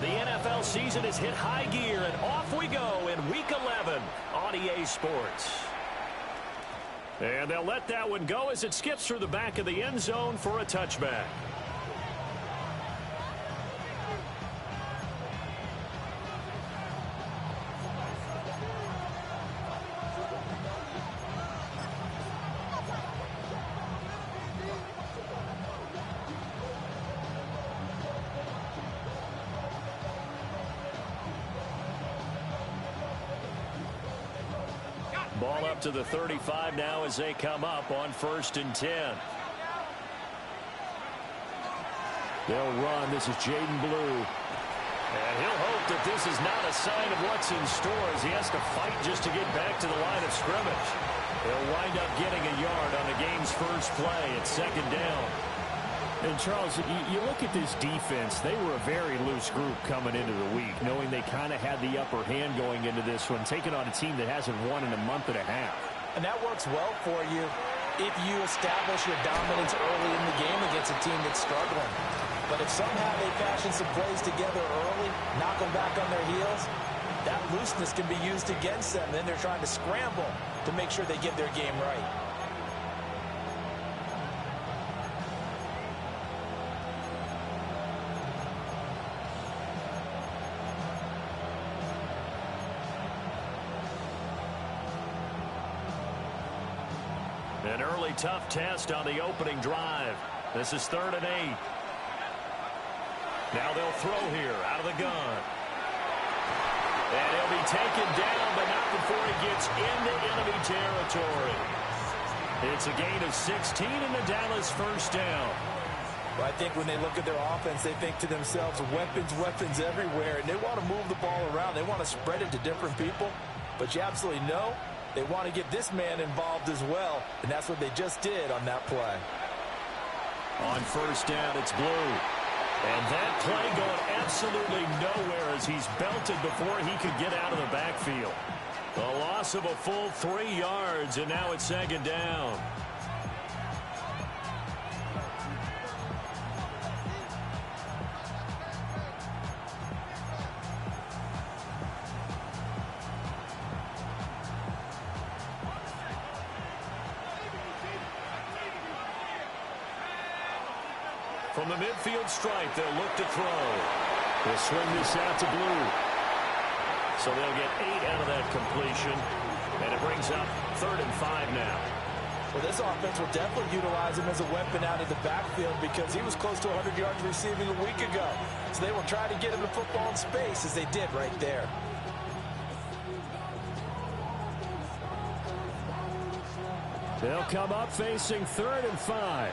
The NFL season has hit high gear, and off we go in Week 11 on EA Sports. And they'll let that one go as it skips through the back of the end zone for a touchback. Ball up to the 35 now as they come up on 1st and 10. They'll run. This is Jaden Blue. And he'll hope that this is not a sign of what's in store as he has to fight just to get back to the line of scrimmage. He'll wind up getting a yard on the game's first play at 2nd down. And, Charles, you look at this defense, they were a very loose group coming into the week, knowing they kind of had the upper hand going into this one, taking on a team that hasn't won in a month and a half. And that works well for you if you establish your dominance early in the game against a team that's struggling. But if somehow they fashion some plays together early, knock them back on their heels, that looseness can be used against them. Then they're trying to scramble to make sure they get their game right. An early tough test on the opening drive. This is 3rd and 8. Now they'll throw here out of the gun. And he'll be taken down, but not before he gets into enemy territory. It's a gain of 16 and the Dallas 1st down. Well, I think when they look at their offense, they think to themselves, weapons, weapons everywhere, and they want to move the ball around. They want to spread it to different people, but you absolutely know they want to get this man involved as well, and that's what they just did on that play. On 1st down, it's Blue. And that play going absolutely nowhere as he's belted before he could get out of the backfield. A loss of a full 3 yards, and now it's 2nd down. From the midfield stripe, they'll look to throw. They'll swing this out to Blue. So they'll get 8 out of that completion. And it brings up 3rd and 5 now. Well, this offense will definitely utilize him as a weapon out of the backfield because he was close to 100 yards receiving a week ago. So they will try to get him the football in space as they did right there. They'll come up facing 3rd and 5.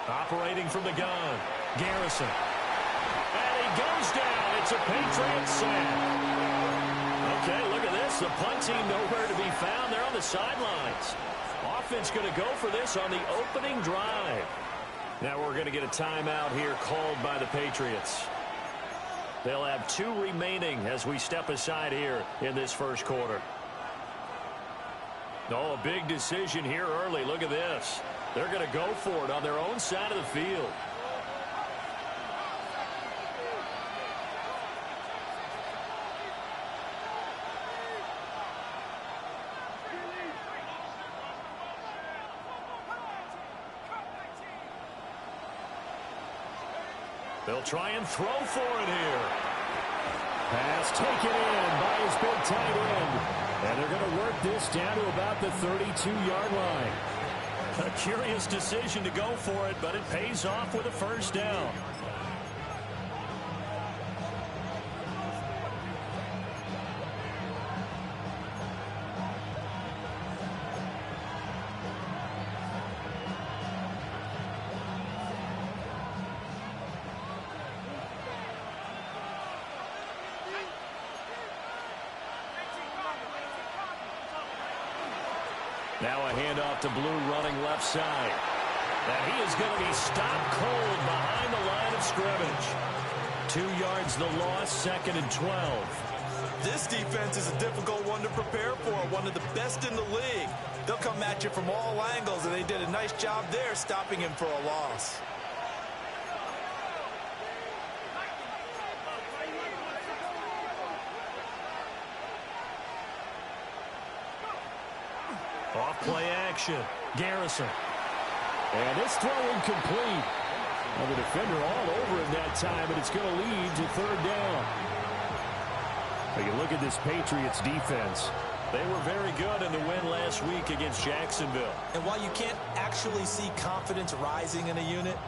Operating from the gun, Garrison. And he goes down. It's a Patriot sack. Okay, look at this. The punt team nowhere to be found. They're on the sidelines. Offense going to go for this on the opening drive. Now we're going to get a timeout here called by the Patriots. They'll have 2 remaining as we step aside here in this 1st quarter. Oh, a big decision here early. Look at this. They're going to go for it on their own side of the field. They'll try and throw for it here. Pass taken in by his big tight end. And they're going to work this down to about the 32-yard line. A curious decision to go for it, but it pays off with a 1st down. Now a handoff to Blue running left side. And he is going to be stopped cold behind the line of scrimmage. 2 yards the loss, 2nd and 12. This defense is a difficult one to prepare for, one of the best in the league. They'll come at you from all angles, and they did a nice job there stopping him for a loss. Off play action. Garrison. And this throw incomplete. Well, the defender all over him that time, but it's going to lead to third down. But you look at this Patriots defense. They were very good in the win last week against Jacksonville. And while you can't actually see confidence rising in a unit,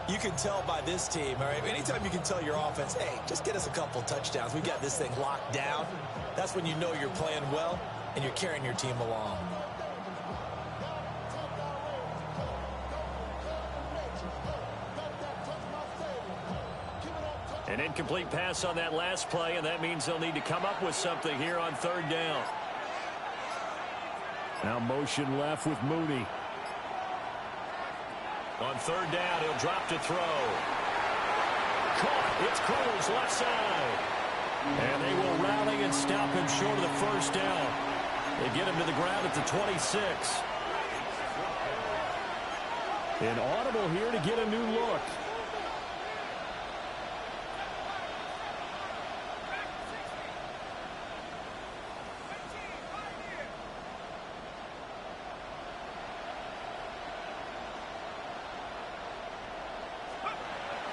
you can tell by this team, all right? Anytime you can tell your offense, hey, just get us a couple touchdowns. We got this thing locked down. That's when you know you're playing well and you're carrying your team along. An incomplete pass on that last play, and that means they'll need to come up with something here on third down. Now motion left with Mooney. On third down, he'll drop to throw. Caught. It's Cruz left side. And they will rally and stop him short of the first down. They get him to the ground at the 26. An audible here to get a new look.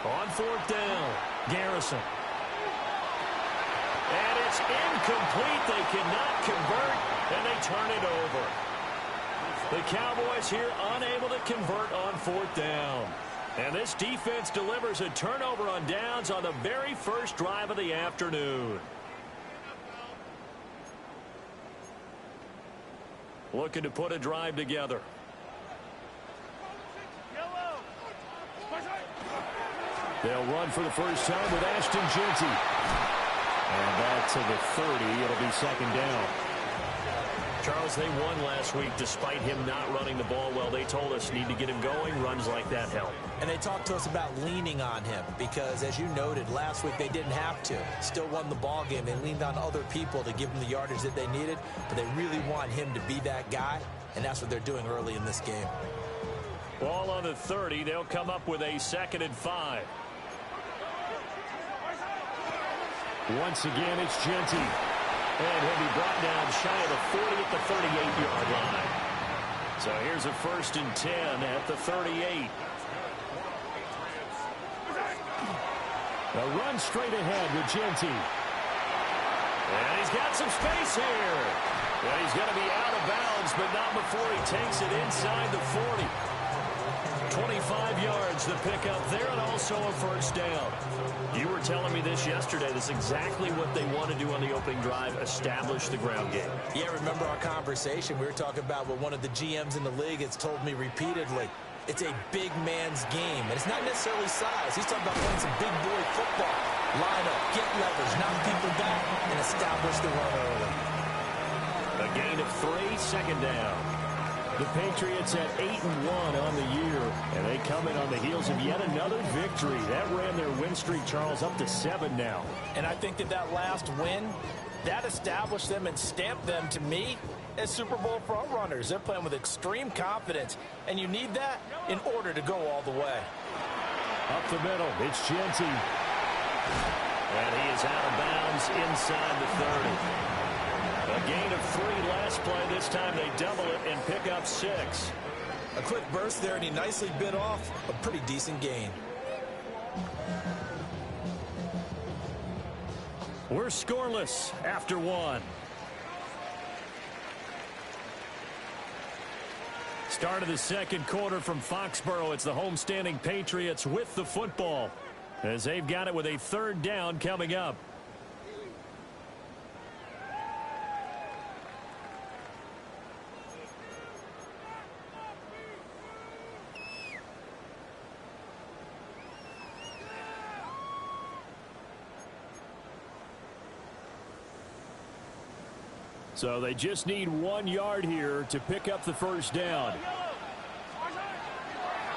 On fourth down, Garrison. And it's incomplete. They cannot convert, and they turn it over. The Cowboys here unable to convert on fourth down. And this defense delivers a turnover on downs on the very first drive of the afternoon. Looking to put a drive together. They'll run for the first time with Ashton Jeanty. And back to the 30. It'll be second down. Charles, they won last week despite him not running the ball well. They told us need to get him going. Runs like that help. And they talked to us about leaning on him because, as you noted, last week they didn't have to. Still won the ball game. They leaned on other people to give them the yardage that they needed, but they really want him to be that guy, and that's what they're doing early in this game. Ball on the 30. They'll come up with a 2nd and 5. Once again, it's Jeanty. And he'll be brought down shy of the 40 at the 38-yard line. So here's a 1st and 10 at the 38. A run straight ahead with Jeanty. And he's got some space here. And he's going to be out of bounds, but not before he takes it inside the 40. 25 yards the pickup there, and also a first down. You were telling me this yesterday. This is exactly what they want to do on the opening drive, establish the ground game. Yeah, remember our conversation? We were talking about what one of the GMs in the league has told me repeatedly. It's a big man's game, and it's not necessarily size. He's talking about playing some big boy football. Line up, get leverage, knock people back, and establish the run early. A gain of 3, second down. The Patriots at 8-1 on the year, and they come in on the heels of yet another victory. That ran their win streak, Charles, up to 7 now. And I think that last win, that established them and stamped them, to me, as Super Bowl front runners. They're playing with extreme confidence, and you need that in order to go all the way. Up the middle, it's Jeanty. And he is out of bounds inside the 30. A gain of 3 last play. This time they double it and pick up 6. A quick burst there, and he nicely bit off a pretty decent gain. We're scoreless after 1. Start of the second quarter from Foxborough. It's the homestanding Patriots with the football, as they've got it with a 3rd down coming up. So they just need 1 yard here to pick up the first down.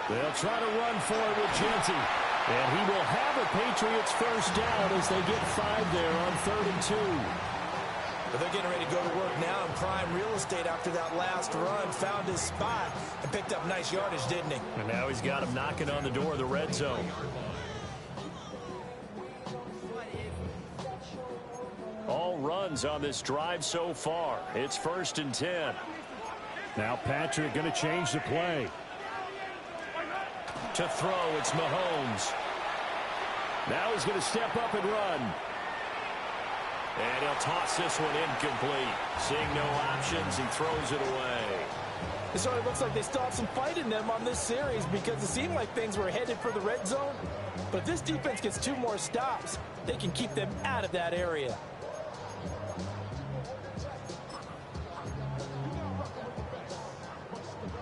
They'll try to run for it with Jeanty. And he will have a Patriots first down as they get 5 there on 3rd and 2. But they're getting ready to go to work now in prime real estate after that last run. Found his spot and picked up nice yardage, didn't he? And now he's got him knocking on the door of the red zone. All runs on this drive so far. It's 1st and 10. Now Patrick going to change the play. To throw, it's Mahomes. Now he's going to step up and run. And he'll toss this one incomplete. Seeing no options, he throws it away. It sort of looks like they still have some fight in them on this series because it seemed like things were headed for the red zone. But if this defense gets 2 more stops, they can keep them out of that area.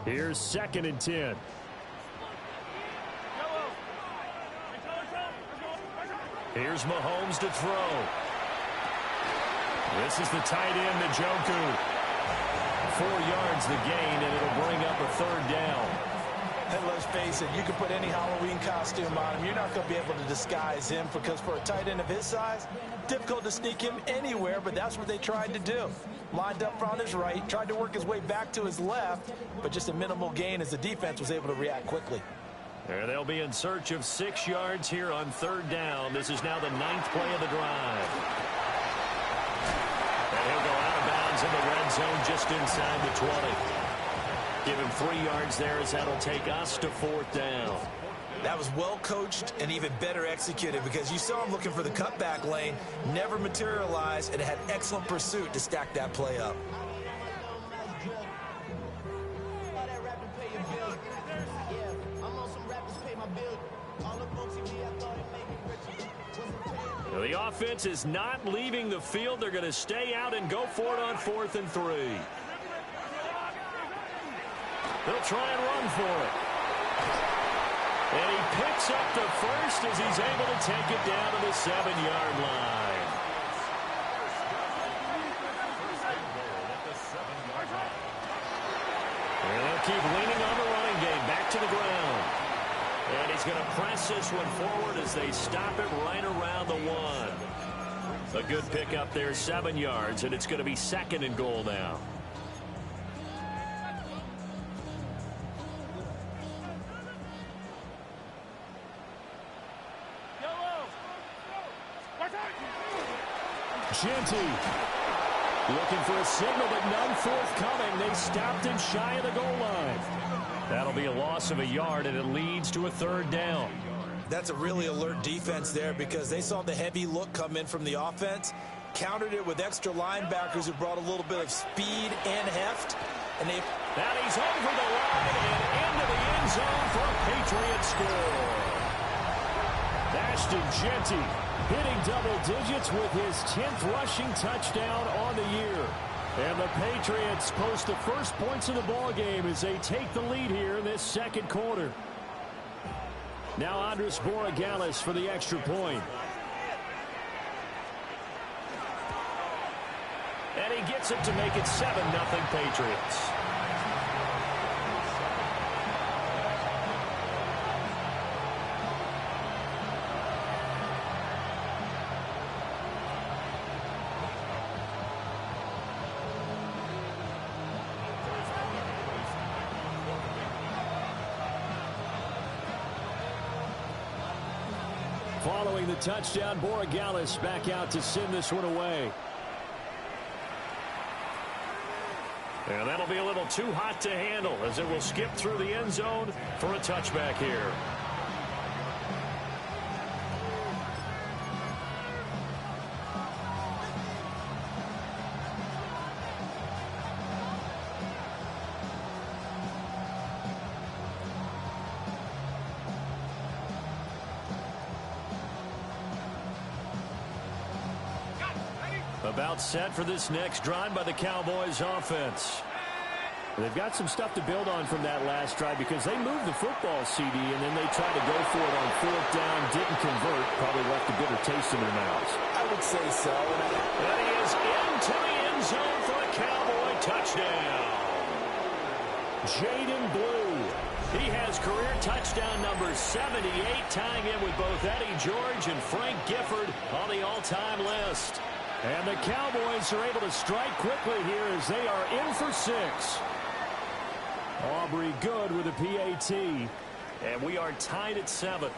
Here's 2nd and 10. Here's Mahomes to throw. This is the tight end, Njoku. 4 yards the gain, and it'll bring up a 3rd down. And let's face it, you can put any Halloween costume on him. You're not going to be able to disguise him because for a tight end of his size, difficult to sneak him anywhere, but that's what they tried to do. Lined up on his right, tried to work his way back to his left, but just a minimal gain as the defense was able to react quickly. There they'll be in search of 6 yards here on 3rd down. This is now the 9th play of the drive. And he'll go out of bounds in the red zone just inside the 20. Give him 3 yards there as that'll take us to 4th down. That was well coached and even better executed because you saw him looking for the cutback lane, never materialized, and had excellent pursuit to stack that play up. The offense is not leaving the field. They're going to stay out and go for it on 4th and 3. They'll try and run for it. And he picks up the first as he's able to take it down to the 7-yard line. And they'll keep leaning on the running game. Back to the ground. And he's going to press this one forward as they stop it right around the 1. A good pickup there, 7 yards, and it's going to be 2nd and goal now. Genty looking for a signal, but none forthcoming. They stopped him shy of the goal line. That'll be a loss of a yard, and it leads to a 3rd down. That's a really alert defense there because they saw the heavy look come in from the offense, countered it with extra linebackers who brought a little bit of speed and heft. And they... Now he's over the line and into the end zone for a Patriot score. Ashton Genty hitting double digits with his 10th rushing touchdown on the year. And the Patriots post the first points of the ball game as they take the lead here in this 2nd quarter. Now Andres Borregales for the extra point. And he gets it to make it 7-0 Patriots. Following the touchdown, Borregales back out to send this one away. And that'll be a little too hot to handle as it will skip through the end zone for a touchback here. About set for this next drive by the Cowboys offense. They've got some stuff to build on from that last drive because they moved the football, CD, and then they tried to go for it on 4th down, didn't convert, probably left a bitter taste in their mouths. I would say so. And he is into the end zone for a Cowboy touchdown. Jaden Blue. He has career touchdown number 78, tying in with both Eddie George and Frank Gifford on the all-time list. And the Cowboys are able to strike quickly here as they are in for 6. Aubrey Good with a PAT. And we are tied at 7.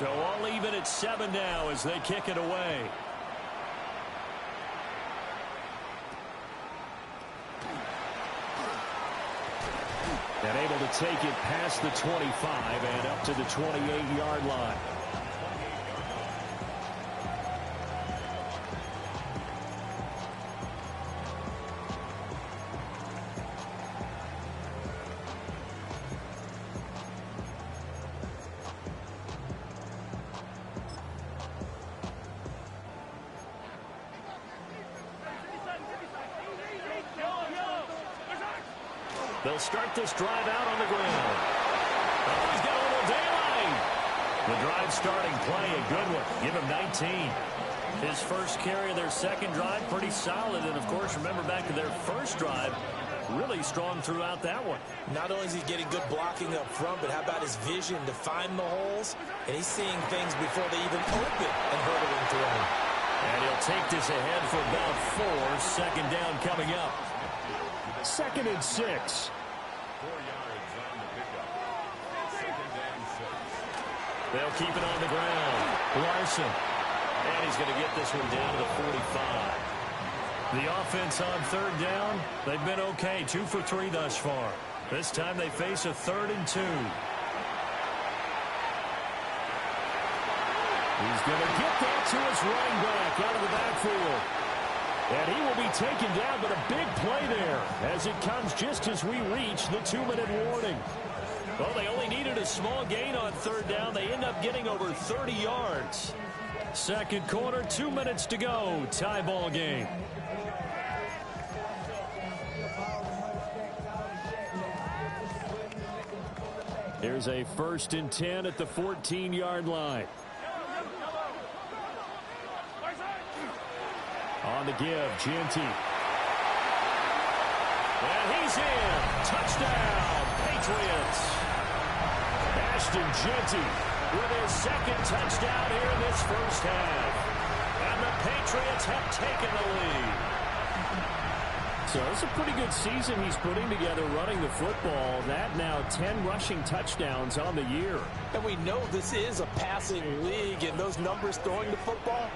So all even at 7 now as they kick it away. And able to take it past the 25 and up to the 28-yard line. They'll start this drive out on the ground. Oh, he's got a little daylight. The drive starting play, a good one. Give him 19. His first carry of their second drive, pretty solid. And, of course, remember back to their first drive, really strong throughout that one. Not only is he getting good blocking up front, but how about his vision to find the holes? And he's seeing things before they even open and hurdling through them. And he'll take this ahead for about 4. Second down coming up. 2nd and 6. 4 yards on the pickup. 2nd and 6. They'll keep it on the ground. Larson. And he's going to get this one down to the 45. The offense on 3rd down, they've been okay. 2 for 3 thus far. This time they face a 3rd and 2. He's going to get that to his running back out of the backfield. And he will be taken down, but a big play there as it comes just as we reach the 2-minute warning. Well, they only needed a small gain on 3rd down. They end up getting over 30 yards. Second quarter, 2 minutes to go. Tie ball game. Here's a 1st and 10 at the 14-yard line. On the give, Jeanty. And he's in. Touchdown, Patriots. Ashton Jeanty with his 2nd touchdown here in this first half. And the Patriots have taken the lead. So it's a pretty good season he's putting together running the football. That now 10 rushing touchdowns on the year. And we know this is a passing league, and those numbers throwing the football,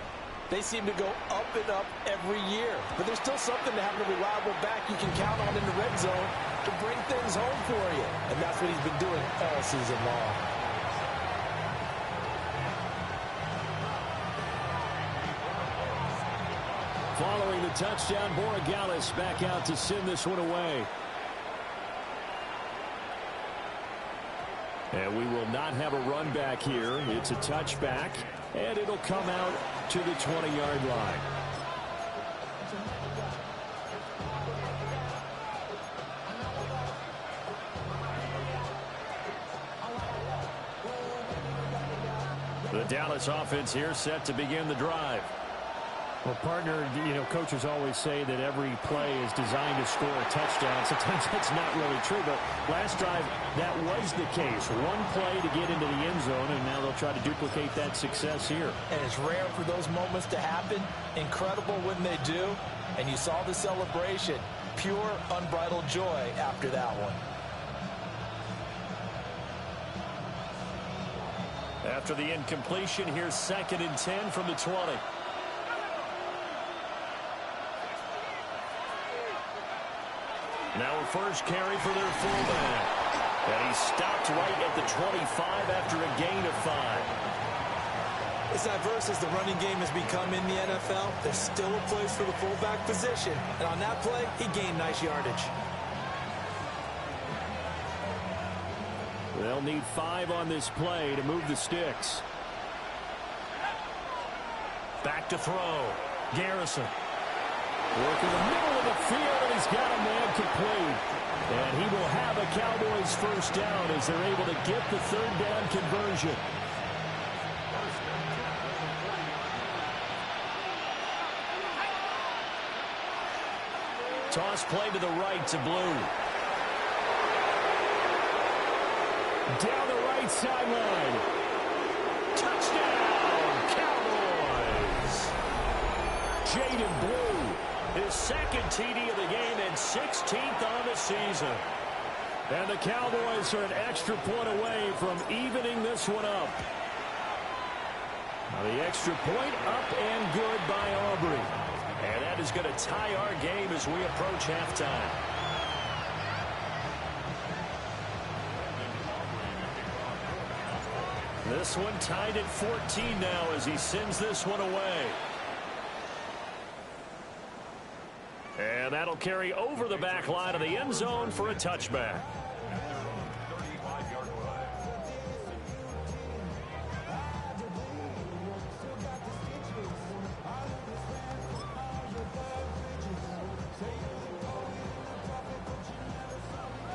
they seem to go up and up every year. But there's still something to having a reliable back you can count on in the red zone to bring things home for you. And that's what he's been doing all season long. Following the touchdown, Borregales back out to send this one away. And we will not have a run back here. It's a touchback, and it'll come out to the 20-yard line. The Dallas offense here set to begin the drive. Well, partner, coaches always say that every play is designed to score a touchdown. Sometimes that's not really true, but last drive, that was the case. One play to get into the end zone, and now they'll try to duplicate that success here. And it's rare for those moments to happen. Incredible when they do. And you saw the celebration. Pure, unbridled joy after that one. After the incompletion, here's 2nd and 10 from the 20. Now a first carry for their fullback. And he stopped right at the 25 after a gain of 5. As diverse as the running game has become in the NFL, there's still a place for the fullback position. And on that play, he gained nice yardage. They'll need 5 on this play to move the sticks. Back to throw. Garrison. Working the middle of the field, and he's got a man complete. And he will have a Cowboys first down as they're able to get the 3rd down conversion. Toss play to the right to Blue. Down the right sideline. Touchdown, Cowboys. Jaden Blue, his 2nd TD of the game and 16th on the season. And the Cowboys are an extra point away from evening this one up. The extra point up and good by Aubrey. And that is going to tie our game as we approach halftime. This one tied at 14 now as he sends this one away. And that'll carry over the back line of the end zone for a touchback.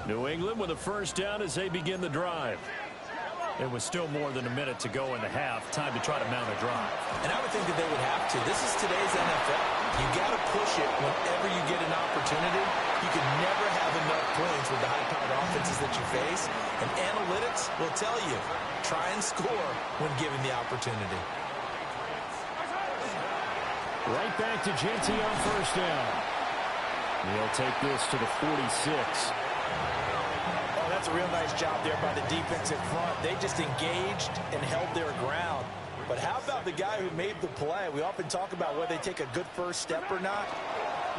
New England with a first down as they begin the drive. It was still more than a minute to go in the half. Time to try to mount a drive. And I would think that they would have to. This is today's NFL. You got to push it whenever you get an opportunity. You can never have enough points with the high-powered offenses that you face. And analytics will tell you, try and score when given the opportunity. Right back to Genty on first down. He'll take this to the 46. That's a real nice job there by the defensive front. They just engaged and held their ground. But how about the guy who made the play? We often talk about whether they take a good first step or not.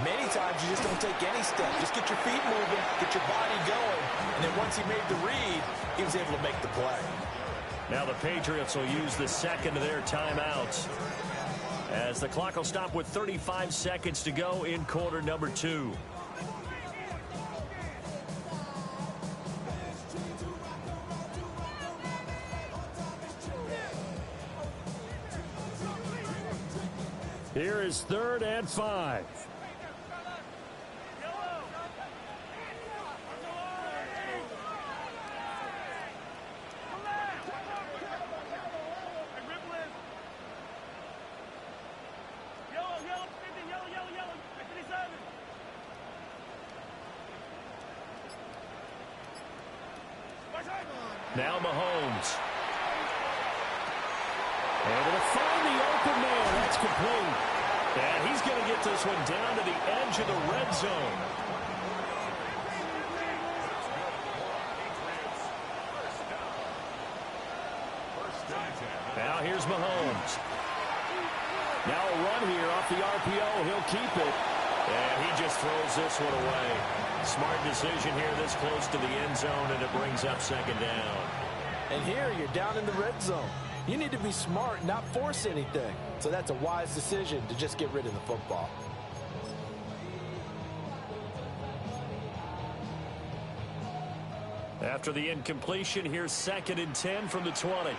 Many times you just don't take any step. Just get your feet moving, get your body going. And then once he made the read, he was able to make the play. Now the Patriots will use the second of their timeouts as the clock will stop with 35 seconds to go in quarter number 2. Here is 3rd and 5. Now Mahomes. Able to find the open man. That's complete. And he's going to get this one down to the edge of the red zone. Now here's Mahomes. Now a run here off the RPO. He'll keep it. And he just throws this one away. Smart decision here this close to the end zone, and it brings up second down. And here you're down in the red zone. You need to be smart, not force anything. So that's a wise decision to just get rid of the football. After the incompletion, here's 2nd and 10 from the 20.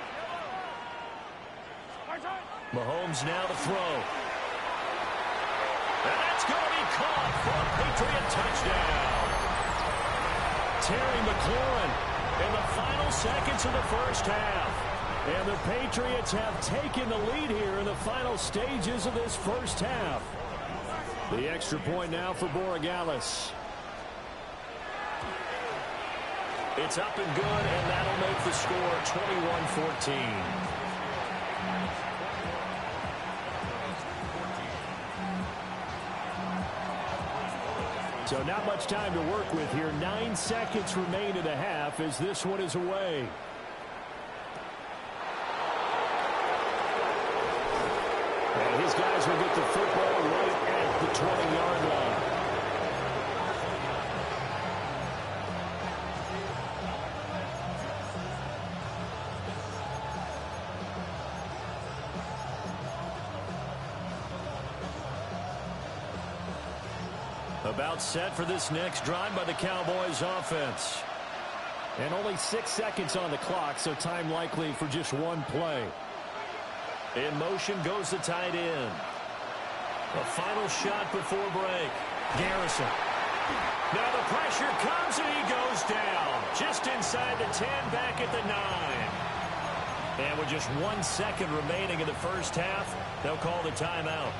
Mahomes now to throw. And that's going to be caught for a Patriot touchdown. Terry McLaurin in the final seconds of the first half. And the Patriots have taken the lead here in the final stages of this first half. The extra point now for Borregales. It's up and good, and that'll make the score 21-14. So not much time to work with here. 9 seconds remain in the half as this one is away. And his guys will get the football right at the 20-yard line. About set for this next drive by the Cowboys offense. And only 6 seconds on the clock, so time likely for just one play. In motion goes the tight end. A final shot before break. Garrison. Now the pressure comes and he goes down. Just inside the 10, back at the 9. And with just 1 second remaining in the first half, they'll call the timeout.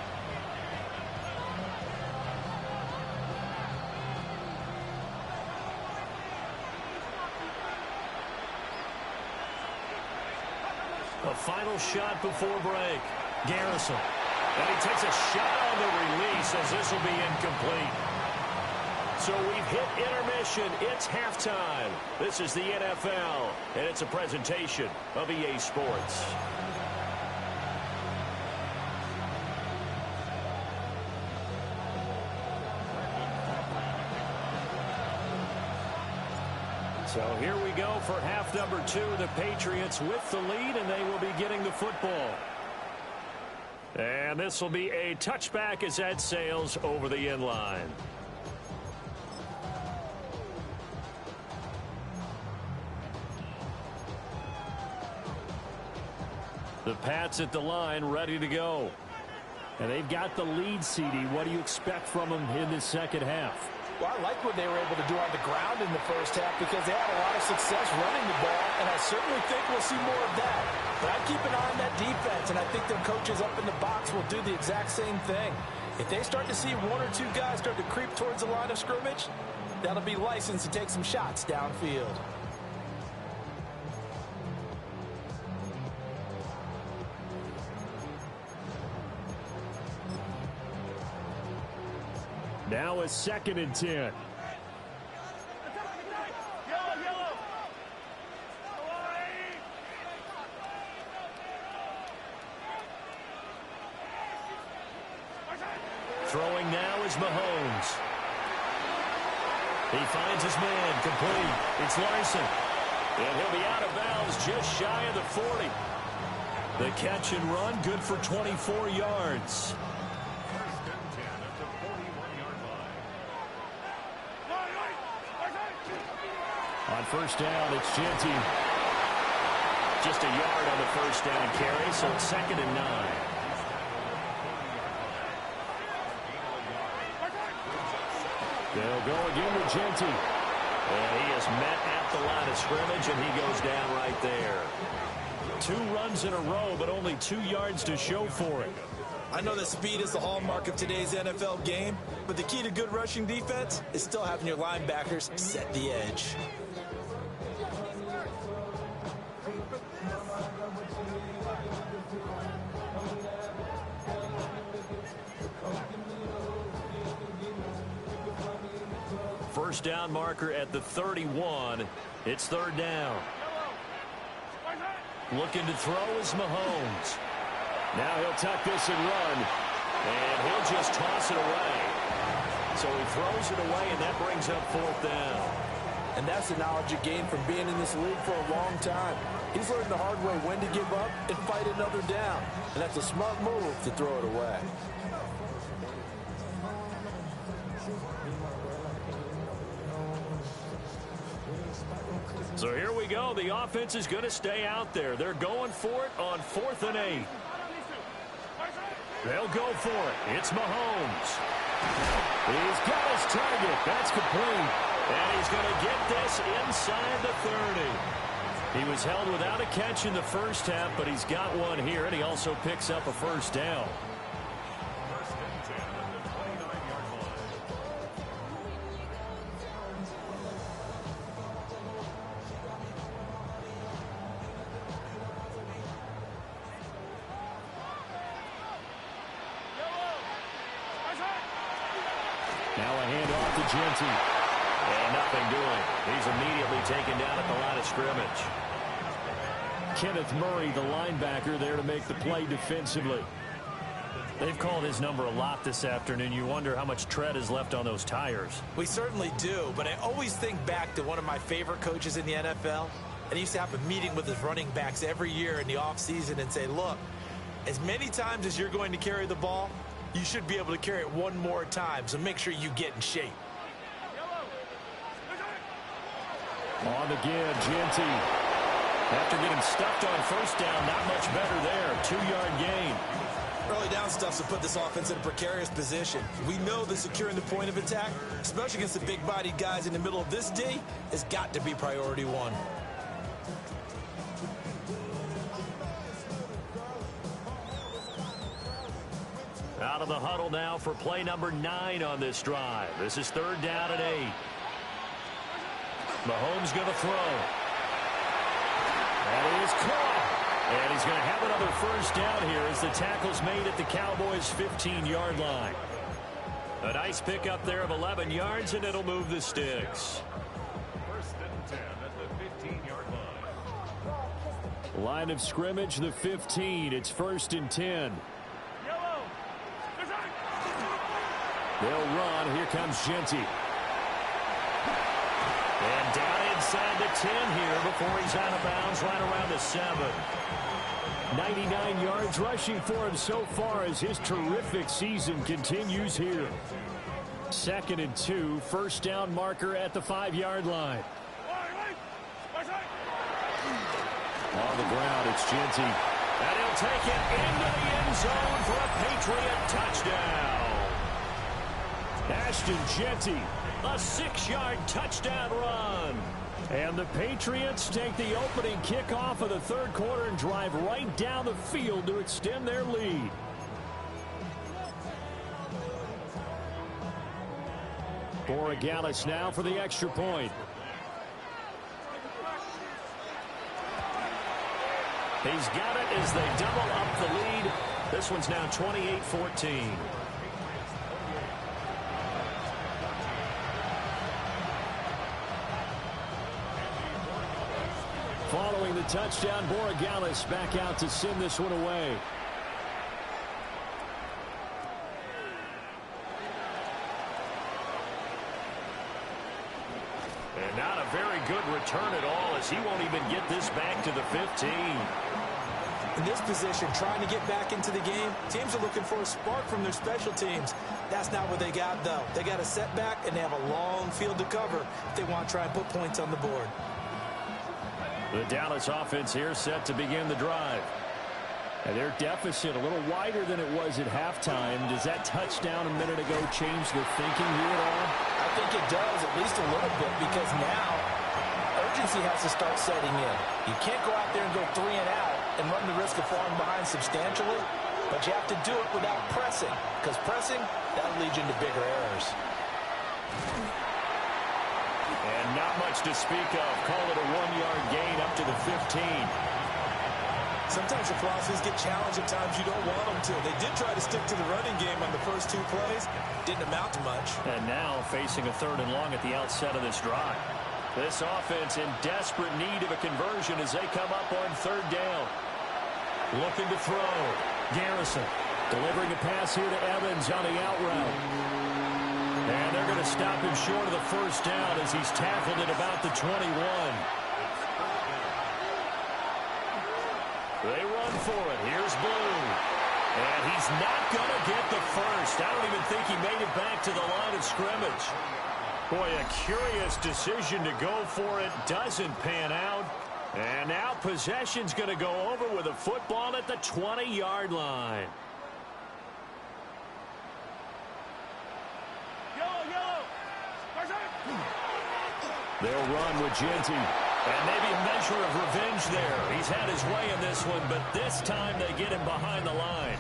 A final shot before break. Garrison. And he takes a shot on the release as this will be incomplete. So we've hit intermission. It's halftime. This is the NFL, and it's a presentation of EA Sports. So here we go for half number 2. The Patriots with the lead, and they will be getting the football. And this will be a touchback as that sails over the end line. The Pats at the line, ready to go. And they've got the lead, CD. What do you expect from them in the second half? Well, I like what they were able to do on the ground in the first half because they had a lot of success running the ball, and I certainly think we'll see more of that. But I keep an eye on that defense, and I think their coaches up in the box will do the exact same thing. If they start to see one or two guys start to creep towards the line of scrimmage, that'll be licensed to take some shots downfield. Now a 2nd and 10. Throwing now is Mahomes. He finds his man, complete. It's Larson. And he'll be out of bounds just shy of the 40. The catch and run, good for 24 yards. On first down, it's Genty. Just a yard on the first down carry, so it's 2nd and 9. They'll go again with Genty. And he is met at the line of scrimmage, and he goes down right there. 2 runs in a row, but only 2 yards to show for it. I know that speed is the hallmark of today's NFL game, but the key to good rushing defense is still having your linebackers set the edge. First down marker at the 31. It's 3rd down. Looking to throw is Mahomes. Now he'll tuck this and run. And he'll just toss it away. So he throws it away, and that brings up 4th down. And that's the knowledge you gain from being in this league for a long time. He's learned the hard way when to give up and fight another down. And that's a smart move to throw it away. So here we go. The offense is going to stay out there. They're going for it on 4th and 8. They'll go for it. It's Mahomes. He's got his target. That's complete. And he's going to get this inside the 30. He was held without a catch in the first half, but he's got one here, and he also picks up a first down. Now a handoff to Genty. And nothing doing. He's immediately taken down at the line of scrimmage. Kenneth Murray, the linebacker, there to make the play defensively. They've called his number a lot this afternoon. You wonder how much tread is left on those tires. We certainly do, but I always think back to one of my favorite coaches in the NFL. And he used to have a meeting with his running backs every year in the offseason and say, look, as many times as you're going to carry the ball, you should be able to carry it one more time, so make sure you get in shape. On the give, Genty. After getting stuffed on first down, not much better there. 2-yard gain. Early down stuff to put this offense in a precarious position. We know that securing the point of attack, especially against the big-bodied guys in the middle of this D, has got to be priority one. Out of the huddle now for play number 9 on this drive. This is 3rd down and 8. Mahomes going to throw. That is caught. And he's going to have another first down here as the tackle's made at the Cowboys' 15-yard line. A nice pickup there of 11 yards, and it'll move the sticks. 1st and 10 at the 15-yard line. Line of scrimmage, the 15. It's 1st and 10. They'll run. Here comes Genty. And down inside the 10 here before he's out of bounds right around the 7. 99 yards rushing for him so far as his terrific season continues here. 2nd and 2, first down marker at the 5-yard line. On the ground, it's Jeanty. And he'll take it into the end zone for a Patriot touchdown. Ashton Jeanty, A 6-yard touchdown run. and the Patriots take the opening kickoff of the 3rd quarter and drive right down the field to extend their lead. Borregales now for the extra point. He's got it as they double up the lead. This one's now 28-14. Following the touchdown, Borregales back out to send this one away. And not a very good return at all, as he won't even get this back to the 15. In this position, trying to get back into the game, teams are looking for a spark from their special teams. That's not what they got, though. They got a setback, and they have a long field to cover if they want to try and put points on the board. The Dallas offense here set to begin the drive. And their deficit a little wider than it was at halftime. Does that touchdown a minute ago change the thinking here at all? I think it does, at least a little bit, because now urgency has to start setting in. You can't go out there and go 3 and out and run the risk of falling behind substantially, but you have to do it without pressing, because pressing, that'll lead you into bigger errors. And not much to speak of. Call it a 1-yard gain up to the 15. Sometimes the philosophies get challenged at times you don't want them to. They did try to stick to the running game on the first 2 plays. Didn't amount to much. And now facing a 3rd and long at the outset of this drive. This offense in desperate need of a conversion as they come up on 3rd down. Looking to throw. Garrison Delivering a pass here to Evans on the out route. And they're going to stop him short of the first down as he's tackled at about the 21. They run for it. Here's Blue. And he's not going to get the first. I don't even think he made it back to the line of scrimmage. Boy, a curious decision to go for it. Doesn't pan out. And now possession's going to go over with a football at the 20-yard line. They'll run with Jeanty. And maybe a measure of revenge there. He's had his way in this one, but this time they get him behind the line.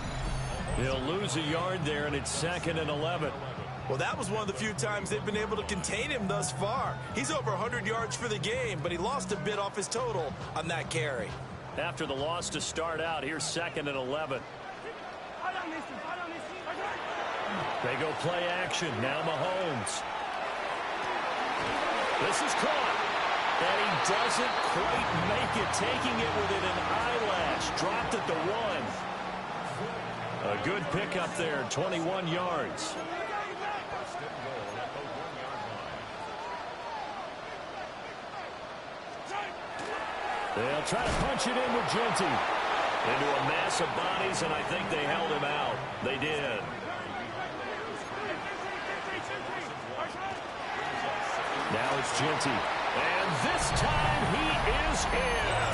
He'll lose a yard there, and it's 2nd and 11. Well, that was one of the few times they've been able to contain him thus far. He's over 100 yards for the game, but he lost a bit off his total on that carry. After the loss to start out, here's 2nd and 11. They go play action. Now Mahomes. This is caught. And he doesn't quite make it, taking it within an eyelash. Dropped at the 1. A good pickup there, 21 yards. They'll try to punch it in with Jeanty. Into a mass of bodies, and I think they held him out. They did. Now it's Jeanty. And this time he is in.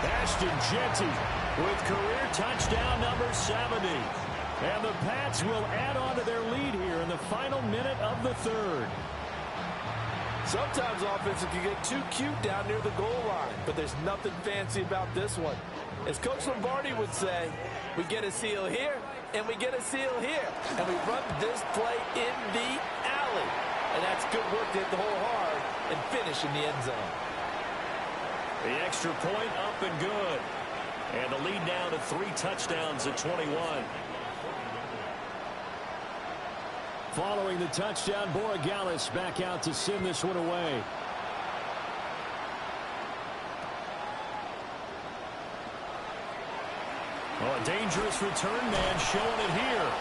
Ashton Jeanty With career touchdown number 70. And the Pats will add on to their lead here in the final minute of the 3rd. Sometimes offenses can get too cute down near the goal line, but there's nothing fancy about this one. As Coach Lombardi would say, we get a seal here, and we get a seal here, and we run this play in the alley. And that's good work to hit the hole hard and finish in the end zone. The extra point up and good. And the lead now to 3 touchdowns at 21. Following the touchdown, Borregales back out to send this one away. Oh, a dangerous return man showing it here.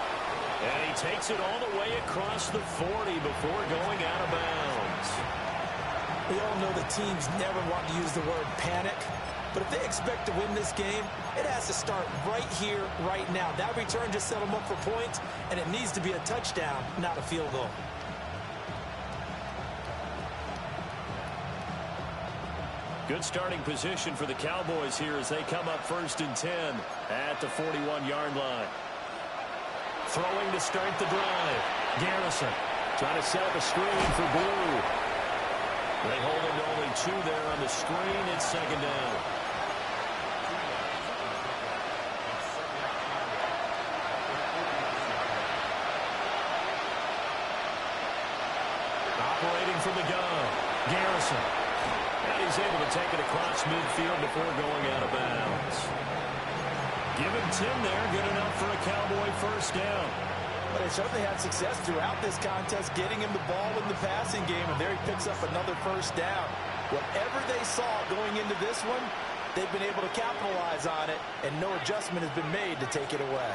And he takes it all the way across the 40 before going out of bounds. We all know the teams never want to use the word panic, but if they expect to win this game, it has to start right here, right now. That return just set them up for points, and it needs to be a touchdown, not a field goal. Good starting position for the Cowboys here as they come up 1st and 10 at the 41-yard line. Throwing to start the drive. Garrison trying to set up a screen for Blue. They hold him to only 2 there on the screen. It's 2nd down. Operating from the gun. Garrison. And he's able to take it across midfield before going out of bounds. Give him 10 there. Good enough for a Cowboy 1st down. But they certainly had success throughout this contest, getting him the ball in the passing game, and there he picks up another 1st down. Whatever they saw going into this one, they've been able to capitalize on it, and no adjustment has been made to take it away.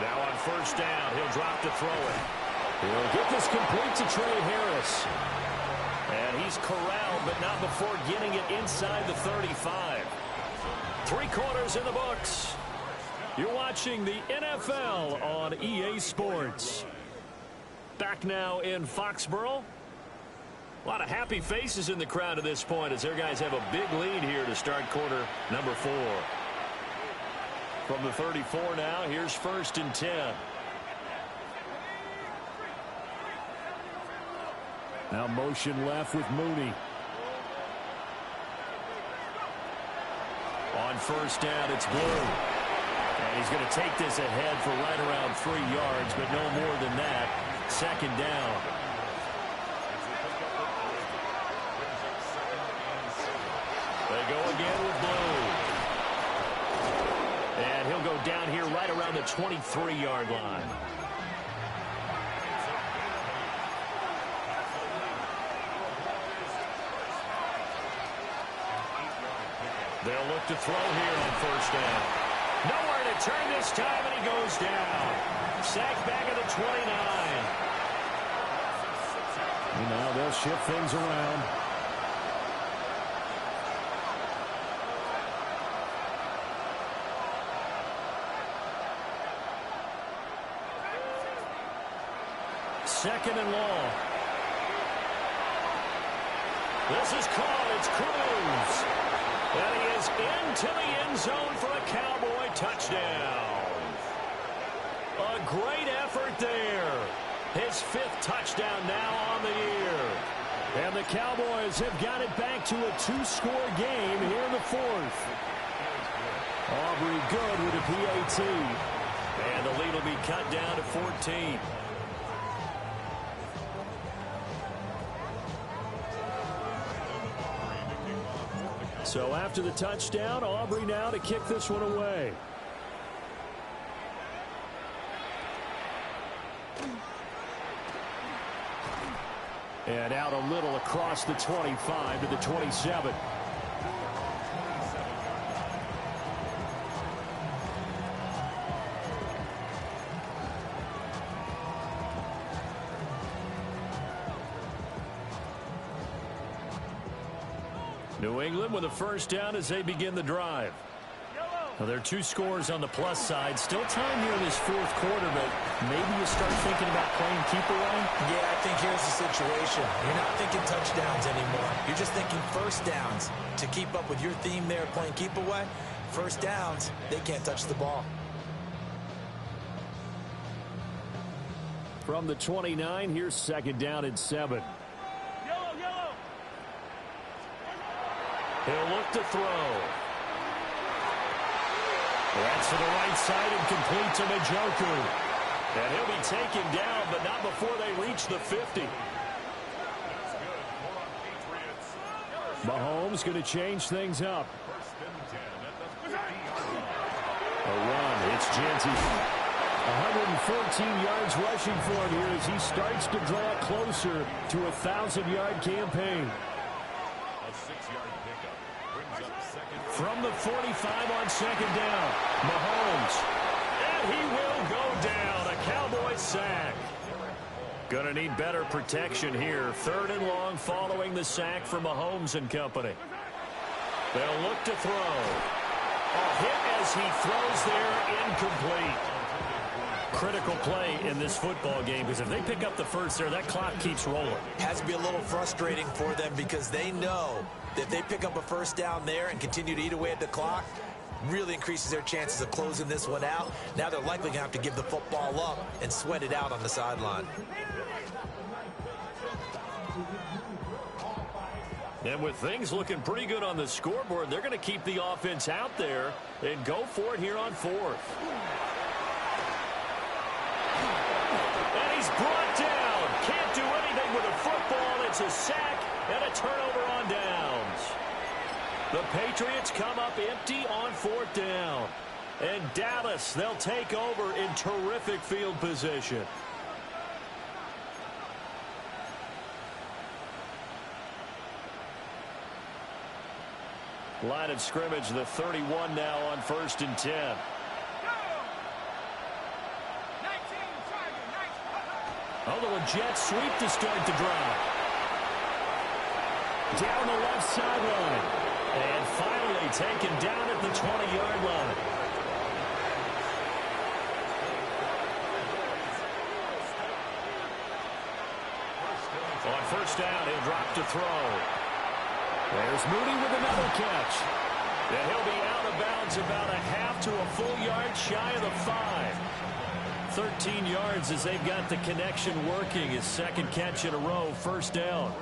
Now on 1st down, he'll drop to throw it. He'll get this complete to Trey Harris. And he's corralled, but not before getting it inside the 35. 3 quarters in the books. You're watching the NFL on EA Sports. Back now in Foxborough. A lot of happy faces in the crowd at this point as their guys have a big lead here to start quarter number 4. From the 34 now, here's 1st and 10. Now motion left with Mooney. On 1st down, it's Blue. And he's going to take this ahead for right around 3 yards, but no more than that. 2nd down. They go again with Blue. And he'll go down here right around the 23-yard line. They'll look to throw here on 1st down. Nowhere to turn this time, and he goes down. Sacked back at the 29. And now they'll shift things around. Second and long. This is caught. It's Cruz. And he is into the end zone for a Cowboy touchdown. A great effort there. His 5th touchdown now on the year. And the Cowboys have got it back to a 2-score game here in the 4th. Aubrey good with a PAT. And the lead will be cut down to 14. So after the touchdown, Aubrey now to kick this one away. And out a little across the 25 to the 27. New England with a 1st down as they begin the drive. Well, there are 2 scores on the plus side. Still time here in this 4th quarter, but maybe you start thinking about playing keep away? Yeah, I think here's the situation. You're not thinking touchdowns anymore. You're just thinking 1st downs. To keep up with your theme there, playing keep away, 1st downs, they can't touch the ball. From the 29, here's 2nd down and 7. He'll look to throw. That's to the right side and complete to Njoku. And he'll be taken down, but not before they reach the 50. Mahomes going to change things up. A run. It's Genty. 114 yards rushing for him here as he starts to draw closer to a 1,000-yard campaign. From the 45 on 2nd down, Mahomes. And he will go down. A Cowboy sack. Gonna need better protection here. 3rd and long following the sack from Mahomes and company. They'll look to throw. A hit as he throws there, incomplete. Critical play in this football game, because if they pick up the first there, that clock keeps rolling. Has to be a little frustrating for them because they know that if they pick up a first down there and continue to eat away at the clock, really increases their chances of closing this one out. Now they're likely going to have to give the football up and sweat it out on the sideline. And with things looking pretty good on the scoreboard, they're going to keep the offense out there and go for it here on 4th. And he's brought down. Can't do anything with a football. It's a sack and a turnover on downs. The Patriots come up empty on 4th down. And Dallas, they'll take over in terrific field position. Line of scrimmage, the 31 now on 1st and 10. Oh, the Jets sweep to start the drive. Down the left sideline. And finally taken down at the 20-yard line. On 1st down, he'll drop to throw. There's Mooney with another catch. And he'll be out of bounds about a half to a full yard shy of the 5. 13 yards as they've got the connection working. His 2nd catch in a row, 1st down.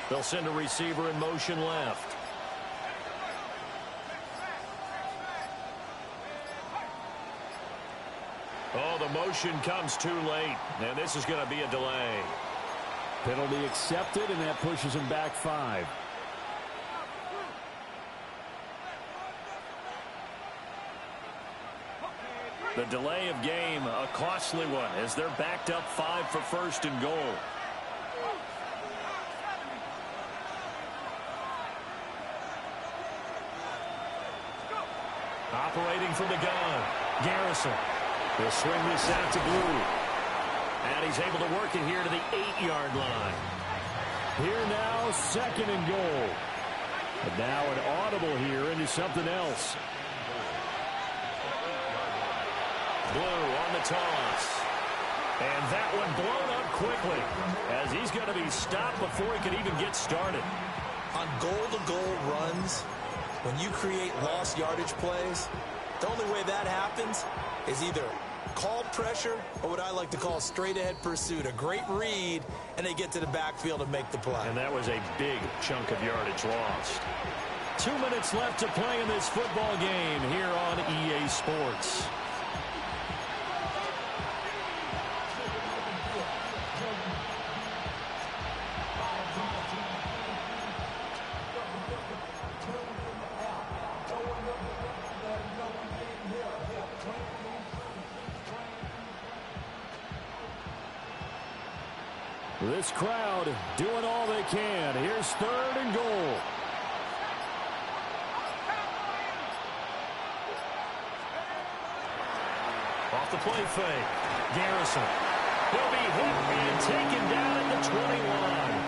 They'll send a receiver in motion left. Oh, the motion comes too late, and this is going to be a delay. Penalty accepted, and that pushes him back 5. The delay of game, a costly one, as they're backed up 5 for 1st and goal. Operating from the gun, Garrison. He'll swing this out to Blue. And he's able to work it here to the 8-yard line. Here now, 2nd and goal. And now an audible here into something else. Blue on the toss. And that one blown up quickly as he's going to be stopped before he can even get started. On goal-to-goal runs, when you create lost yardage plays, the only way that happens is either called pressure or what I like to call straight-ahead pursuit. A great read, and they get to the backfield and make the play. And that was a big chunk of yardage lost. 2 minutes left to play in this football game here on EA Sports. This crowd doing all they can. Here's 3rd and goal. Off the play fake. Garrison. He'll be hit and taken down at the 20-line.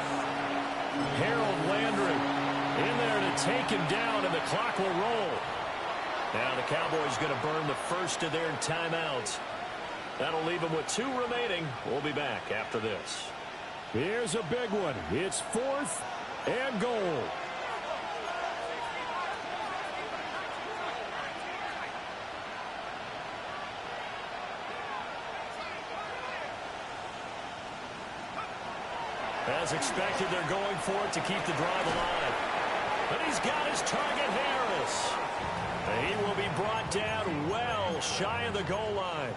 Harold Landry in there to take him down, and the clock will roll. Now the Cowboys going to burn the first of their timeouts. That'll leave them with 2 remaining. We'll be back after this. Here's a big one. It's 4th and goal. As expected, they're going for it to keep the drive alive. But he's got his target, Harris. And he will be brought down well shy of the goal line.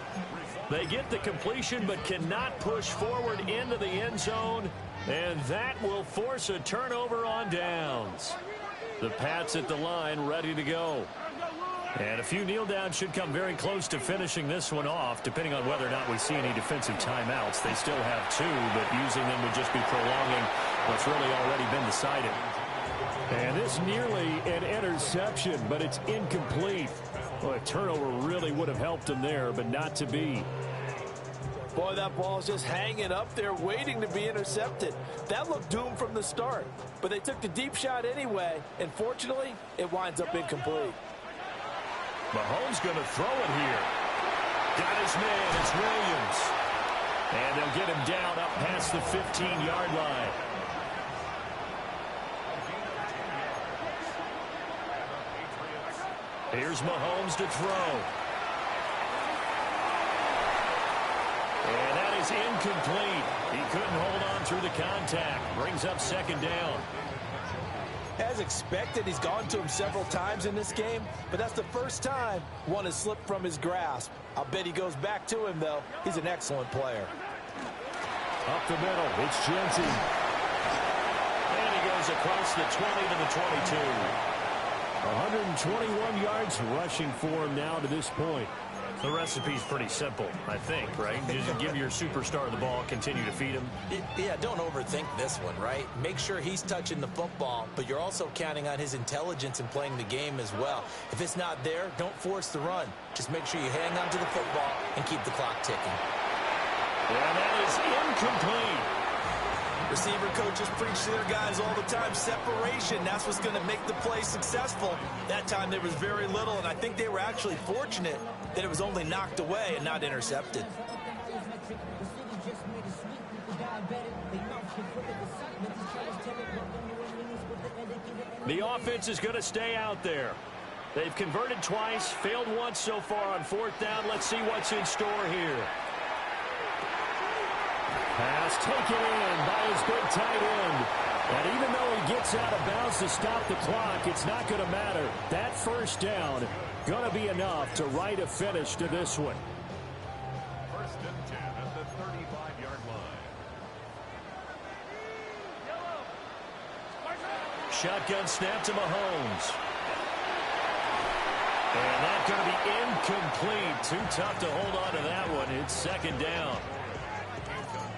They get the completion but cannot push forward into the end zone, and that will force a turnover on downs. The Pats at the line, ready to go. And a few kneel downs should come very close to finishing this one off, depending on whether or not we see any defensive timeouts. They still have 2, but using them would just be prolonging what's really already been decided. And this nearly an interception, but it's incomplete. Well, a turnover really would have helped him there, but not to be. Boy, that ball's just hanging up there, waiting to be intercepted. That looked doomed from the start, but they took the deep shot anyway, and fortunately, it winds up incomplete. Mahomes going to throw it here. Got his man. It's Williams. And they'll get him down up past the 15-yard line. Here's Mahomes to throw. And that is incomplete. He couldn't hold on through the contact. Brings up second down. As expected, he's gone to him several times in this game, but that's the first time one has slipped from his grasp. I'll bet he goes back to him, though. He's an excellent player. Up the middle, it's Jensen. And he goes across the 20 to the 22. 121 yards rushing for him now to this point. The recipe's pretty simple, I think, right? You just give your superstar the ball, continue to feed him. Yeah, don't overthink this one, right? Make sure he's touching the football, but you're also counting on his intelligence in playing the game as well. If it's not there, don't force the run. Just make sure you hang on to the football and keep the clock ticking. And that is incomplete. Receiver coaches preach to their guys all the time. Separation, that's what's going to make the play successful. That time there was very little, and I think they were actually fortunate that it was only knocked away and not intercepted. The offense is going to stay out there. They've converted twice, failed once so far on fourth down. Let's see what's in store here. Pass taken in by his big tight end. And even though he gets out of bounds to stop the clock, it's not going to matter. That first down going to be enough to write a finish to this one. First and 10 at the 35-yard line. Shotgun snap to Mahomes. And that's going to be incomplete. Too tough to hold on to that one. It's second down.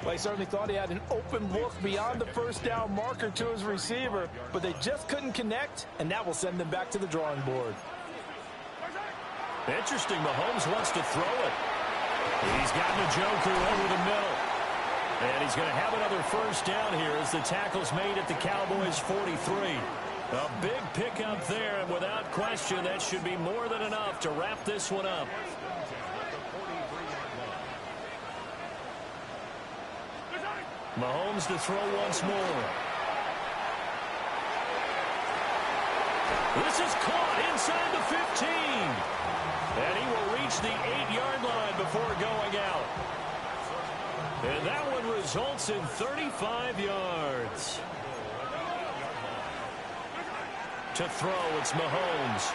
Well, he certainly thought he had an open look beyond the first down marker to his receiver, but they just couldn't connect, and that will send them back to the drawing board. Interesting. Mahomes wants to throw it. He's got Njoku over the middle. And he's going to have another first down here as the tackle's made at the Cowboys' 43. A big pickup there, and without question, that should be more than enough to wrap this one up. Mahomes to throw once more. This is caught inside the 15. And he will reach the 8-yard line before going out. And that one results in 35 yards. To throw, it's Mahomes.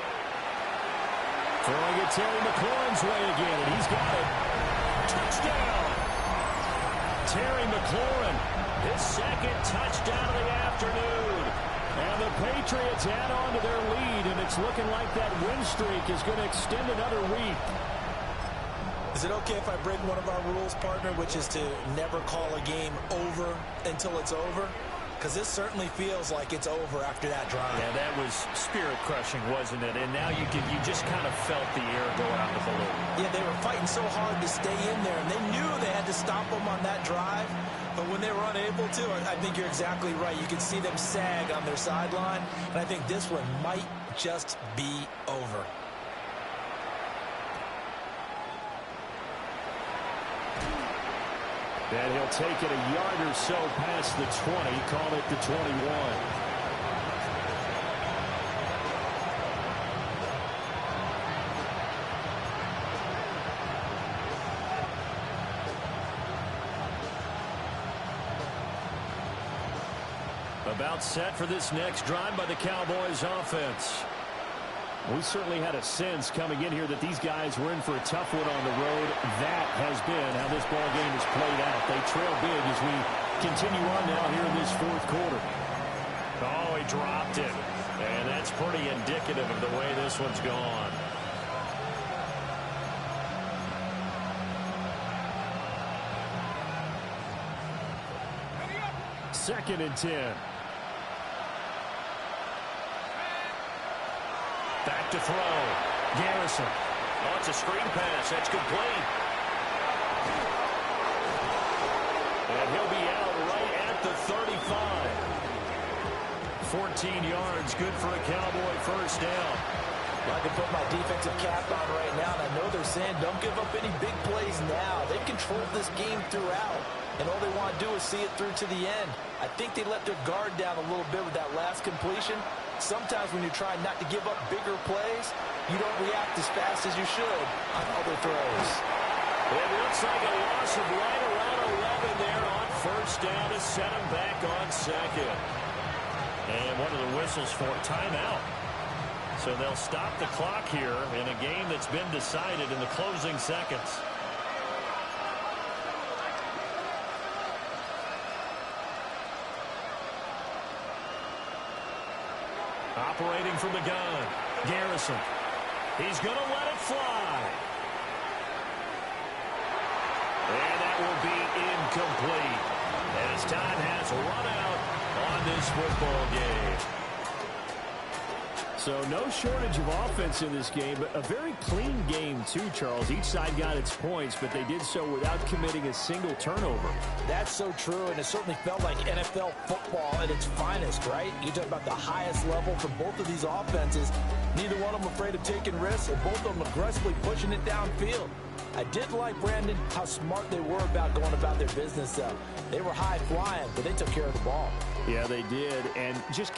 Throwing it Terry McLaurin's way again, and he's got it. Touchdown! Terry McLaurin, his second touchdown of the afternoon. And the Patriots add on to their lead, and it's looking like that win streak is going to extend another week. Is it okay if I break one of our rules, partner, which is to never call a game over until it's over? Because this certainly feels like it's over after that drive. Yeah, that was spirit-crushing, wasn't it? And now you just kind of felt the air go out the balloon. Yeah, they were fighting so hard to stay in there, and they knew they had to stop them on that drive. But when they were unable to, I think you're exactly right. You could see them sag on their sideline, and I think this one might just be over. And he'll take it a yard or so past the 20, call it the 21. About set for this next drive by the Cowboys offense. We certainly had a sense coming in here that these guys were in for a tough one on the road. That has been how this ball game has played out. They trail big as we continue on now here in this fourth quarter. Oh, he dropped it. And that's pretty indicative of the way this one's gone. Second and 10. Back to throw. Garrison. Oh, it's a screen pass. That's complete. And he'll be out right at the 35. 14 yards, good for a Cowboy first down. I can put my defensive cap on right now, and I know they're saying don't give up any big plays now. They've controlled this game throughout, and all they want to do is see it through to the end. I think they let their guard down a little bit with that last completion. Sometimes when you're trying not to give up bigger plays, you don't react as fast as you should on other throws. It looks like a loss of right around 11 there on first down to set them back on second. And one of the whistles for timeout. So they'll stop the clock here in a game that's been decided in the closing seconds. Operating from the gun, Garrison. He's going to let it fly. And that will be incomplete. As time has run out on this football game. So no shortage of offense in this game, but a very clean game too, Charles. Each side got its points, but they did so without committing a single turnover. That's so true, and it certainly felt like NFL football at its finest, right? You talk about the highest level from both of these offenses. Neither one of them afraid of taking risks, and both of them aggressively pushing it downfield. I did like, Brandon, how smart they were about going about their business, though. They were high flying, but they took care of the ball. Yeah, they did, and just keep